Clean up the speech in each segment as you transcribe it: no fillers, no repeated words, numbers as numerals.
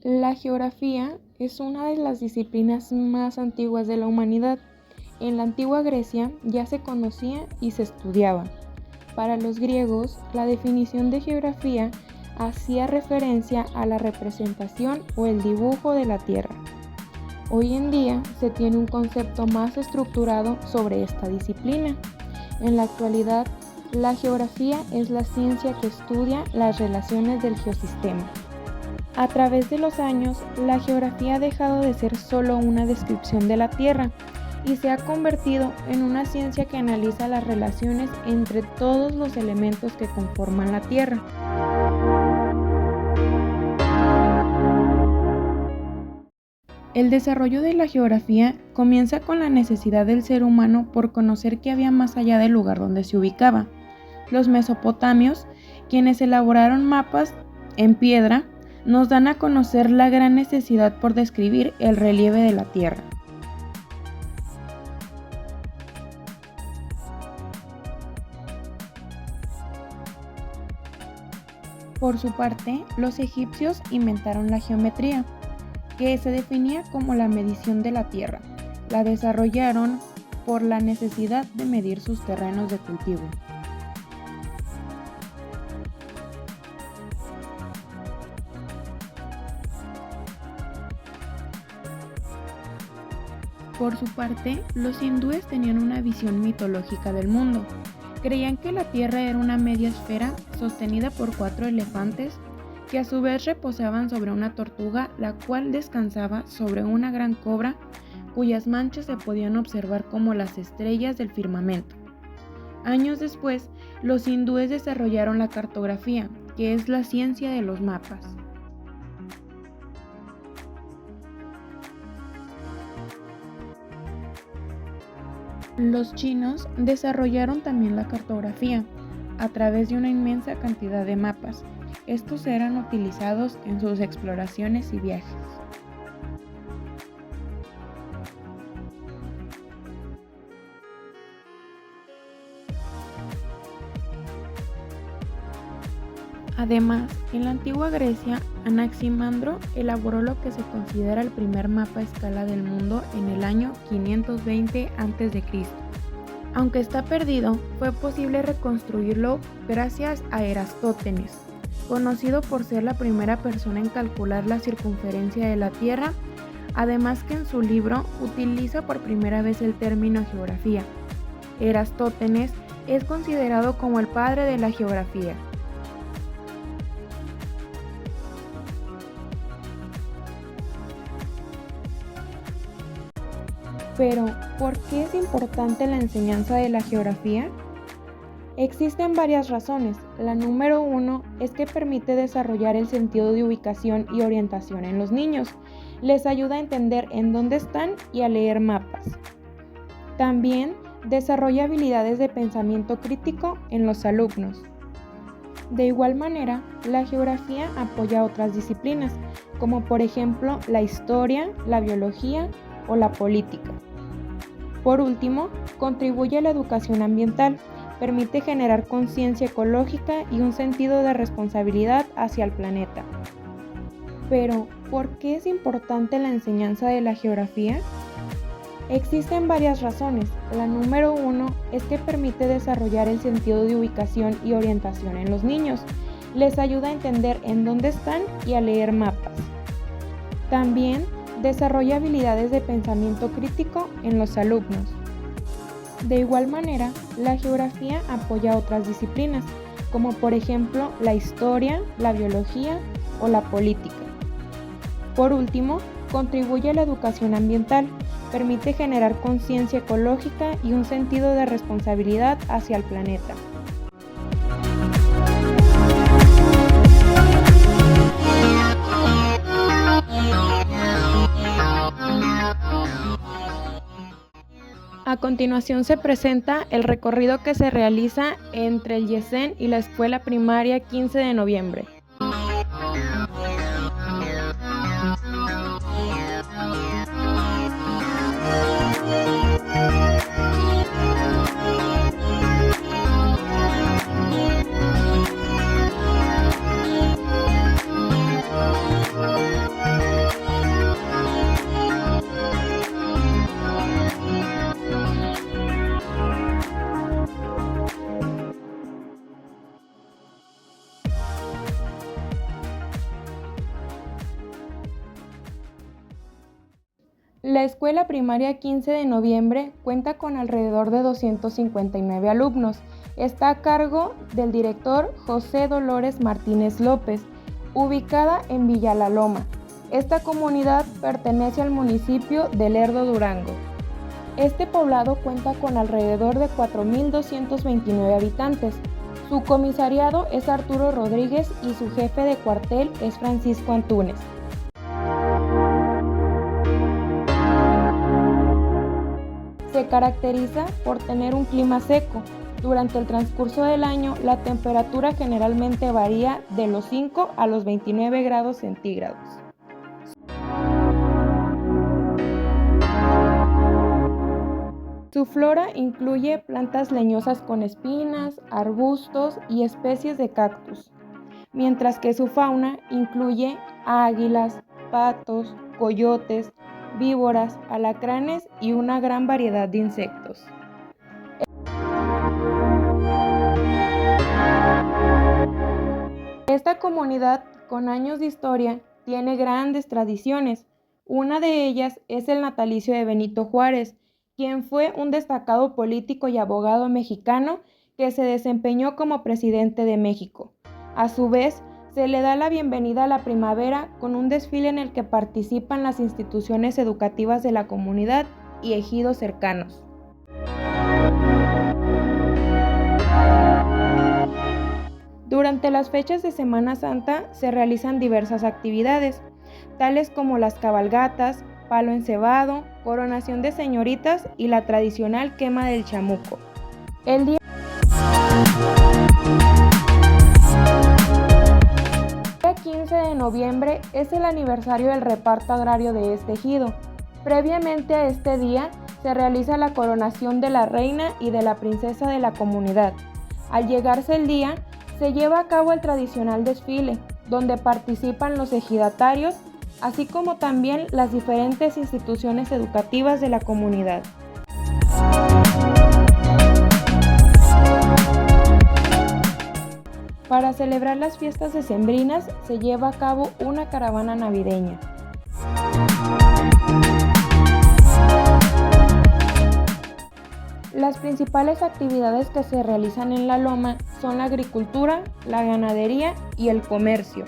La geografía es una de las disciplinas más antiguas de la humanidad. En la antigua Grecia ya se conocía y se estudiaba. Para los griegos, la definición de geografía hacía referencia a la representación o el dibujo de la Tierra. Hoy en día se tiene un concepto más estructurado sobre esta disciplina. En la actualidad, la geografía es la ciencia que estudia las relaciones del geosistema. A través de los años, la geografía ha dejado de ser solo una descripción de la Tierra y se ha convertido en una ciencia que analiza las relaciones entre todos los elementos que conforman la Tierra. El desarrollo de la geografía comienza con la necesidad del ser humano por conocer qué había más allá del lugar donde se ubicaba. Los mesopotamios, quienes elaboraron mapas en piedra, nos dan a conocer la gran necesidad por describir el relieve de la Tierra. Por su parte, los egipcios inventaron la geometría, que se definía como la medición de la tierra. La desarrollaron por la necesidad de medir sus terrenos de cultivo. Por su parte, los hindúes tenían una visión mitológica del mundo. Creían que la Tierra era una media esfera sostenida por 4 elefantes que a su vez reposaban sobre una tortuga, la cual descansaba sobre una gran cobra cuyas manchas se podían observar como las estrellas del firmamento. Años después, los hindúes desarrollaron la cartografía, que es la ciencia de los mapas. Los chinos desarrollaron también la cartografía a través de una inmensa cantidad de mapas. Estos eran utilizados en sus exploraciones y viajes. Además, en la antigua Grecia, Anaximandro elaboró lo que se considera el primer mapa a escala del mundo en el año 520 a.C. Aunque está perdido, fue posible reconstruirlo gracias a Erastótenes, conocido por ser la primera persona en calcular la circunferencia de la Tierra, además que en su libro utiliza por primera vez el término geografía. Erastótenes es considerado como el padre de la geografía. Pero, ¿por qué es importante la enseñanza de la geografía? Existen varias razones. La número 1 es que permite desarrollar el sentido de ubicación y orientación en los niños. Les ayuda a entender en dónde están y a leer mapas. También desarrolla habilidades de pensamiento crítico en los alumnos. De igual manera, la geografía apoya a otras disciplinas, como por ejemplo la historia, la biología o la política. Por último, contribuye a la educación ambiental, permite generar conciencia ecológica y un sentido de responsabilidad hacia el planeta. Pero, ¿por qué es importante la enseñanza de la geografía? Existen varias razones. La número 1 es que permite desarrollar el sentido de ubicación y orientación en los niños. Les ayuda a entender en dónde están y a leer mapas. También desarrolla habilidades de pensamiento crítico en los alumnos. De igual manera, la geografía apoya a otras disciplinas, como por ejemplo la historia, la biología o la política. Por último, contribuye a la educación ambiental, permite generar conciencia ecológica y un sentido de responsabilidad hacia el planeta. A continuación se presenta el recorrido que se realiza entre el Yesen y la escuela primaria 15 de noviembre. La escuela primaria 15 de noviembre cuenta con alrededor de 259 alumnos. Está a cargo del director José Dolores Martínez López, ubicada en Villa La Loma. Esta comunidad pertenece al municipio de Lerdo, Durango. Este poblado cuenta con alrededor de 4.229 habitantes. Su comisariado es Arturo Rodríguez y su jefe de cuartel es Francisco Antúnez. Se caracteriza por tener un clima seco. Durante el transcurso del año, la temperatura generalmente varía de los 5 a los 29 grados centígrados. Su flora incluye plantas leñosas con espinas, arbustos y especies de cactus, mientras que su fauna incluye águilas, patos, coyotes, víboras, alacranes y una gran variedad de insectos. Esta comunidad, con años de historia, tiene grandes tradiciones. Una de ellas es el natalicio de Benito Juárez, quien fue un destacado político y abogado mexicano que se desempeñó como presidente de México. A su vez, se le da la bienvenida a la primavera con un desfile en el que participan las instituciones educativas de la comunidad y ejidos cercanos. Durante las fechas de Semana Santa se realizan diversas actividades, tales como las cabalgatas, palo encebado, coronación de señoritas y la tradicional quema del chamuco. El día 15 de noviembre es el aniversario del reparto agrario de este ejido. Previamente a este día se realiza la coronación de la reina y de la princesa de la comunidad. Al llegarse el día, se lleva a cabo el tradicional desfile, donde participan los ejidatarios, así como también las diferentes instituciones educativas de la comunidad. Para celebrar las fiestas decembrinas se lleva a cabo una caravana navideña. Las principales actividades que se realizan en la loma son la agricultura, la ganadería y el comercio.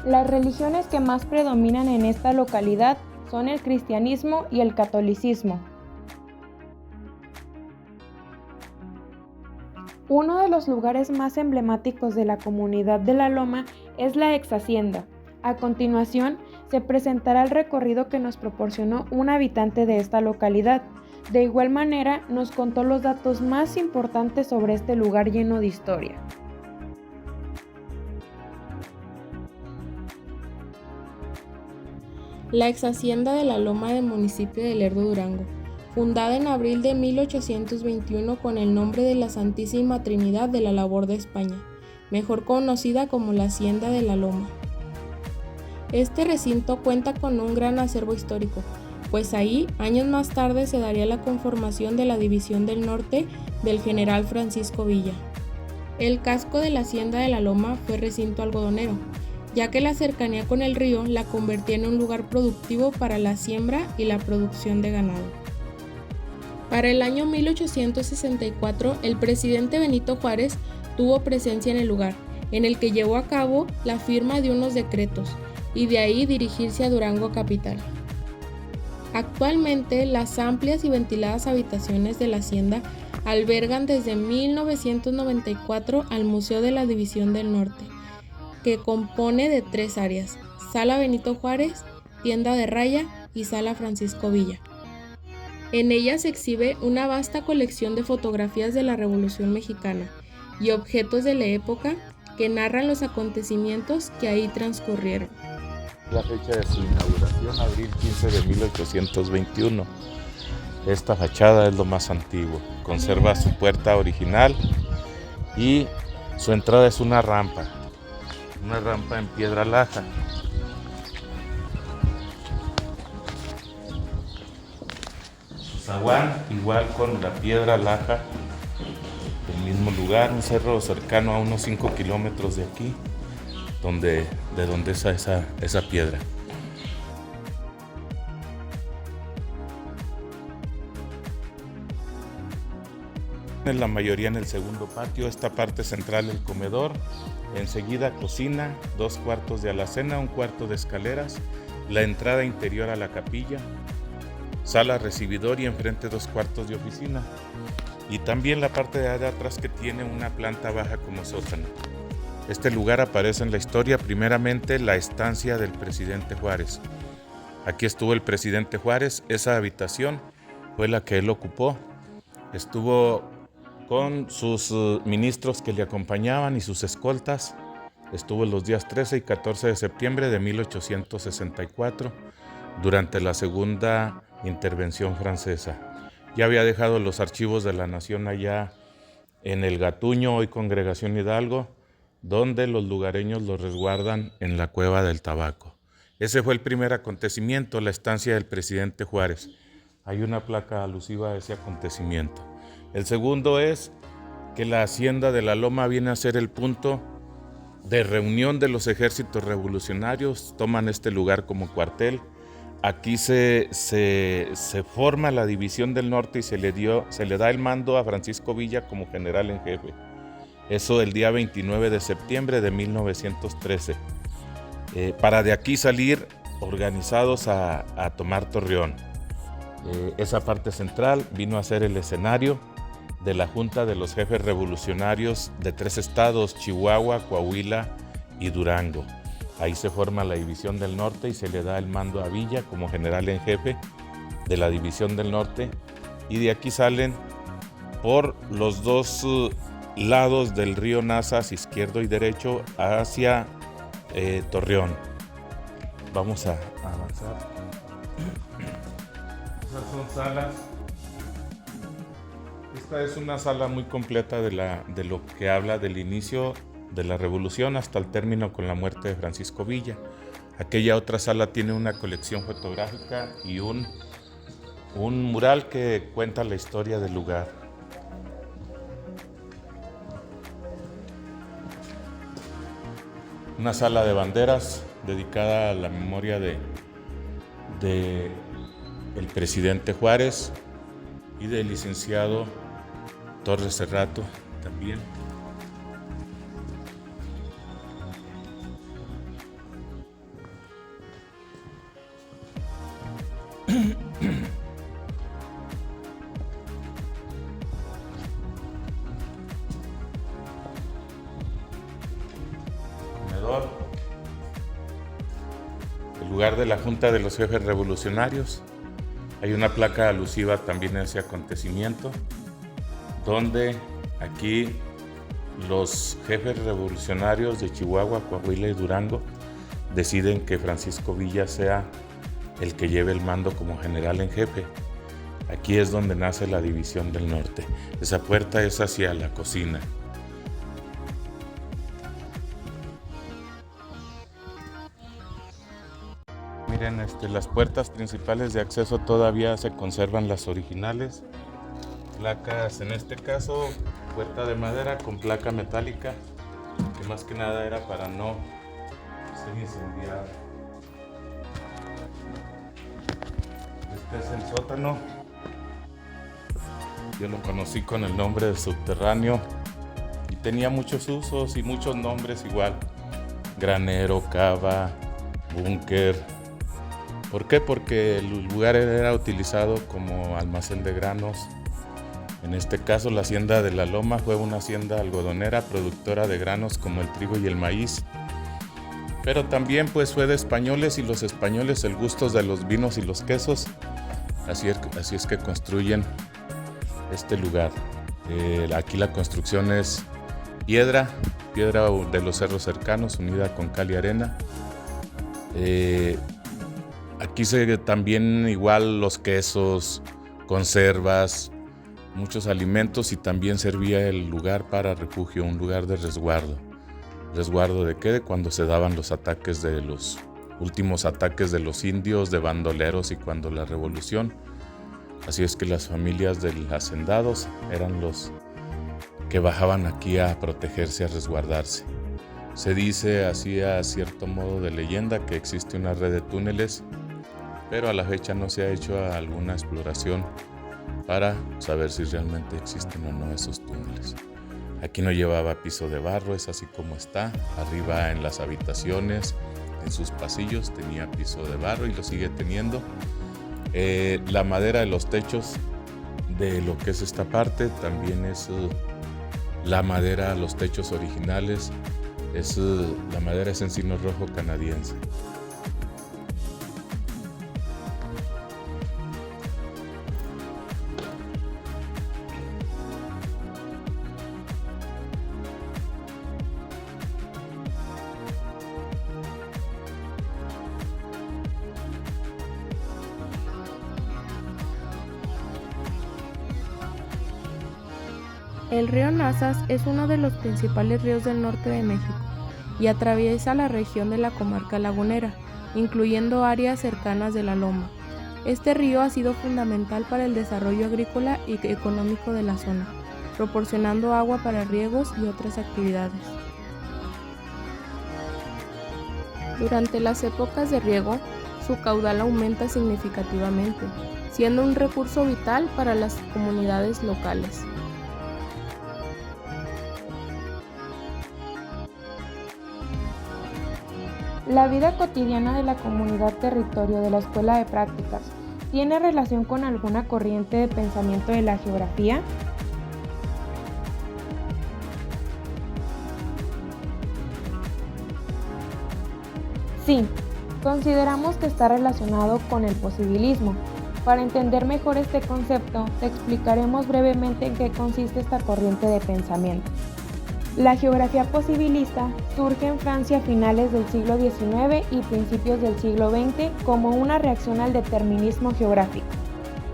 Las religiones que más predominan en esta localidad son el cristianismo y el catolicismo. Uno de los lugares más emblemáticos de la comunidad de La Loma es la ex hacienda. A continuación, se presentará el recorrido que nos proporcionó un habitante de esta localidad. De igual manera, nos contó los datos más importantes sobre este lugar lleno de historia. La ex hacienda de La Loma del municipio de Lerdo, Durango, fundada en abril de 1821 con el nombre de la Santísima Trinidad de la Labor de España, mejor conocida como la Hacienda de La Loma. Este recinto cuenta con un gran acervo histórico, pues ahí, años más tarde, se daría la conformación de la División del Norte del general Francisco Villa. El casco de la Hacienda de La Loma fue recinto algodonero, ya que la cercanía con el río la convertía en un lugar productivo para la siembra y la producción de ganado. Para el año 1864, el presidente Benito Juárez tuvo presencia en el lugar, en el que llevó a cabo la firma de unos decretos, y de ahí dirigirse a Durango capital. Actualmente, las amplias y ventiladas habitaciones de la hacienda albergan desde 1994 al Museo de la División del Norte, que compone de 3 áreas: Sala Benito Juárez, Tienda de Raya y Sala Francisco Villa. En ella se exhibe una vasta colección de fotografías de la Revolución Mexicana y objetos de la época que narran los acontecimientos que ahí transcurrieron. La fecha de su inauguración, abril 15 de 1821. Esta fachada es lo más antiguo, conserva su puerta original y su entrada es una rampa en piedra laja. Su zaguán igual con la piedra laja del mismo lugar, un cerro cercano a unos 5 kilómetros de aquí. de donde es esa piedra. En la mayoría en el segundo patio, esta parte central el comedor, enseguida cocina, 2 cuartos de alacena, 1 cuarto de escaleras, la entrada interior a la capilla, sala recibidor y enfrente 2 cuartos de oficina. Y también la parte de atrás que tiene una planta baja como sótano. Este lugar aparece en la historia, primeramente la estancia del presidente Juárez. Aquí estuvo el presidente Juárez, esa habitación fue la que él ocupó. Estuvo con sus ministros que le acompañaban y sus escoltas. Estuvo los días 13 y 14 de septiembre de 1864 durante la segunda intervención francesa. Ya había dejado los archivos de la Nación allá en el Gatuño, hoy Congregación Hidalgo, donde los lugareños los resguardan en la Cueva del Tabaco. Ese fue el primer acontecimiento, la estancia del presidente Juárez. Hay una placa alusiva a ese acontecimiento. El segundo es que la hacienda de la Loma viene a ser el punto de reunión de los ejércitos revolucionarios, toman este lugar como cuartel. Aquí se forma la División del Norte y se le da el mando a Francisco Villa como general en jefe. Eso el día 29 de septiembre de 1913. Para de aquí salir organizados a tomar Torreón. Esa parte central vino a ser el escenario de la Junta de los Jefes Revolucionarios de 3 estados, Chihuahua, Coahuila y Durango. Ahí se forma la División del Norte y se le da el mando a Villa como general en jefe de la División del Norte. Y de aquí salen por los 2 lados del río Nazas, izquierdo y derecho, hacia Torreón. Vamos a avanzar. Esas son salas. Esta es una sala muy completa de lo que habla del inicio de la revolución hasta el término con la muerte de Francisco Villa. Aquella otra sala tiene una colección fotográfica y un mural que cuenta la historia del lugar. Una sala de banderas dedicada a la memoria de el presidente Juárez y del licenciado Torres Cerrato también. Comedor. El lugar de la Junta de los Jefes Revolucionarios. Hay una placa alusiva también a ese acontecimiento, donde aquí los jefes revolucionarios de Chihuahua, Coahuila y Durango deciden que Francisco Villa sea el que lleve el mando como general en jefe. Aquí es donde nace la División del Norte. Esa puerta es hacia la cocina. Miren, las puertas principales de acceso todavía se conservan las originales. Placas, en este caso, puerta de madera con placa metálica, que más que nada era para no ser incendiada. Este es el sótano. Yo lo conocí con el nombre de subterráneo y tenía muchos usos y muchos nombres igual. Granero, cava, búnker. ¿Por qué? Porque el lugar era utilizado como almacén de granos. En este caso, la hacienda de la Loma fue una hacienda algodonera, productora de granos como el trigo y el maíz. Pero también pues fue de españoles, y los españoles el gusto de los vinos y los quesos. Así es que construyen este lugar. Aquí la construcción es piedra de los cerros cercanos unida con cal y arena. Aquí también igual los quesos, conservas, muchos alimentos, y también servía el lugar para refugio, un lugar de resguardo. ¿Resguardo de qué? De cuando se daban los ataques de los últimos ataques de los indios, de bandoleros y cuando la revolución. Así es que las familias de los hacendados eran los que bajaban aquí a protegerse, a resguardarse. Se dice así a cierto modo de leyenda que existe una red de túneles, pero a la fecha no se ha hecho alguna exploración para saber si realmente existen o no esos túneles. Aquí no llevaba piso de barro, es así como está. Arriba en las habitaciones, en sus pasillos, tenía piso de barro y lo sigue teniendo. La madera de los techos de lo que es esta parte también es la madera, los techos originales, la madera es encino rojo canadiense. El río Nazas es uno de los principales ríos del norte de México y atraviesa la región de la comarca lagunera, incluyendo áreas cercanas de la Loma. Este río ha sido fundamental para el desarrollo agrícola y económico de la zona, proporcionando agua para riegos y otras actividades. Durante las épocas de riego, su caudal aumenta significativamente, siendo un recurso vital para las comunidades locales. La vida cotidiana de la comunidad territorio de la Escuela de Prácticas tiene relación con alguna corriente de pensamiento de la geografía. Sí, consideramos que está relacionado con el posibilismo. Para entender mejor este concepto, te explicaremos brevemente en qué consiste esta corriente de pensamiento. La geografía posibilista surge en Francia a finales del siglo XIX y principios del siglo XX como una reacción al determinismo geográfico.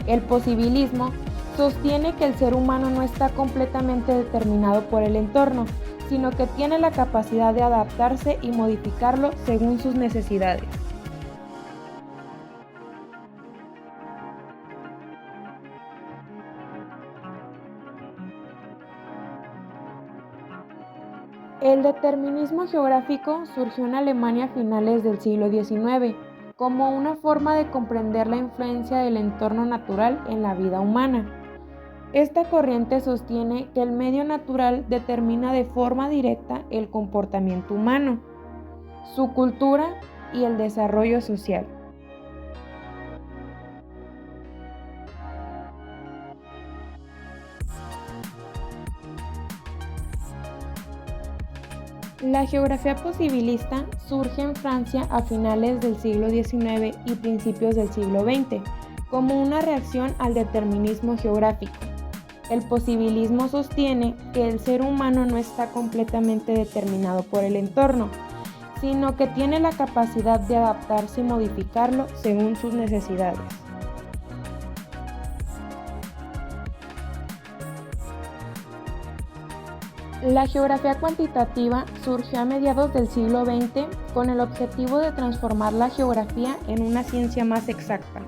El posibilismo sostiene que el ser humano no está completamente determinado por el entorno, sino que tiene la capacidad de adaptarse y modificarlo según sus necesidades. El determinismo geográfico surgió en Alemania a finales del siglo XIX como una forma de comprender la influencia del entorno natural en la vida humana. Esta corriente sostiene que el medio natural determina de forma directa el comportamiento humano, su cultura y el desarrollo social. La geografía posibilista surge en Francia a finales del siglo XIX y principios del siglo XX como una reacción al determinismo geográfico. El posibilismo sostiene que el ser humano no está completamente determinado por el entorno, sino que tiene la capacidad de adaptarse y modificarlo según sus necesidades. La geografía cuantitativa surgió a mediados del siglo XX con el objetivo de transformar la geografía en una ciencia más exacta.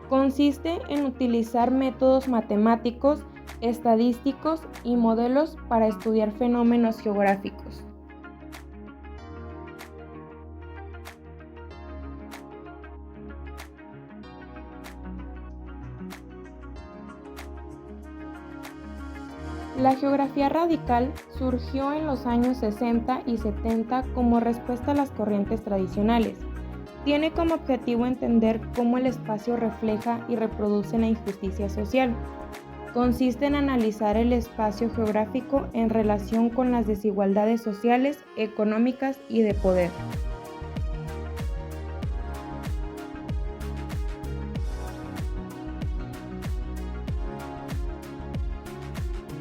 Consiste en utilizar métodos matemáticos, estadísticos y modelos para estudiar fenómenos geográficos. La geografía radical surgió en los años 60 y 70 como respuesta a las corrientes tradicionales. Tiene como objetivo entender cómo el espacio refleja y reproduce la injusticia social. Consiste en analizar el espacio geográfico en relación con las desigualdades sociales, económicas y de poder.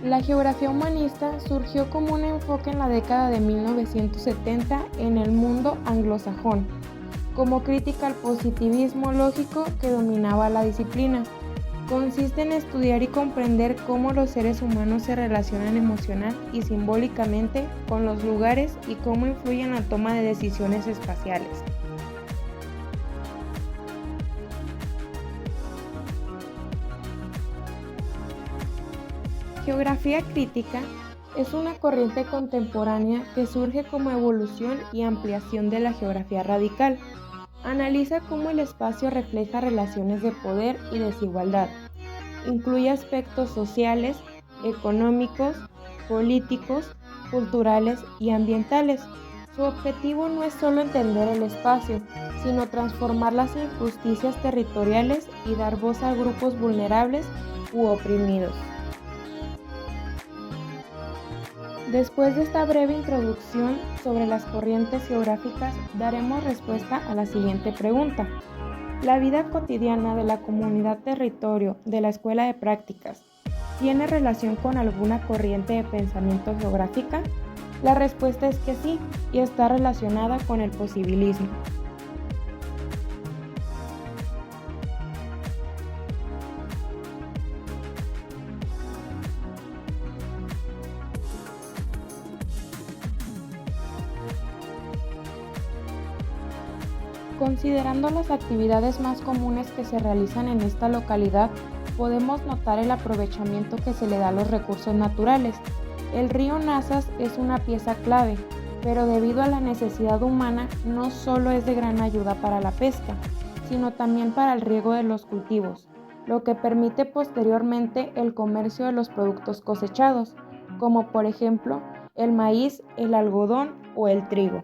La geografía humanista surgió como un enfoque en la década de 1970 en el mundo anglosajón, como crítica al positivismo lógico que dominaba la disciplina. Consiste en estudiar y comprender cómo los seres humanos se relacionan emocional y simbólicamente con los lugares y cómo influyen en la toma de decisiones espaciales. Geografía crítica Es una corriente contemporánea que surge como evolución y ampliación de la geografía radical. Analiza cómo el espacio refleja relaciones de poder y desigualdad. Incluye aspectos sociales, económicos, políticos, culturales y ambientales. Su objetivo no es solo entender el espacio, sino transformar las injusticias territoriales y dar voz a grupos vulnerables u oprimidos. Después de esta breve introducción sobre las corrientes geográficas, daremos respuesta a la siguiente pregunta. ¿La vida cotidiana de la comunidad territorio de la Escuela de Prácticas tiene relación con alguna corriente de pensamiento geográfica? La respuesta es que sí, y está relacionada con el posibilismo. Considerando las actividades más comunes que se realizan en esta localidad, podemos notar el aprovechamiento que se le da a los recursos naturales. El río Nazas es una pieza clave, pero debido a la necesidad humana no solo es de gran ayuda para la pesca, sino también para el riego de los cultivos, lo que permite posteriormente el comercio de los productos cosechados, como por ejemplo el maíz, el algodón o el trigo.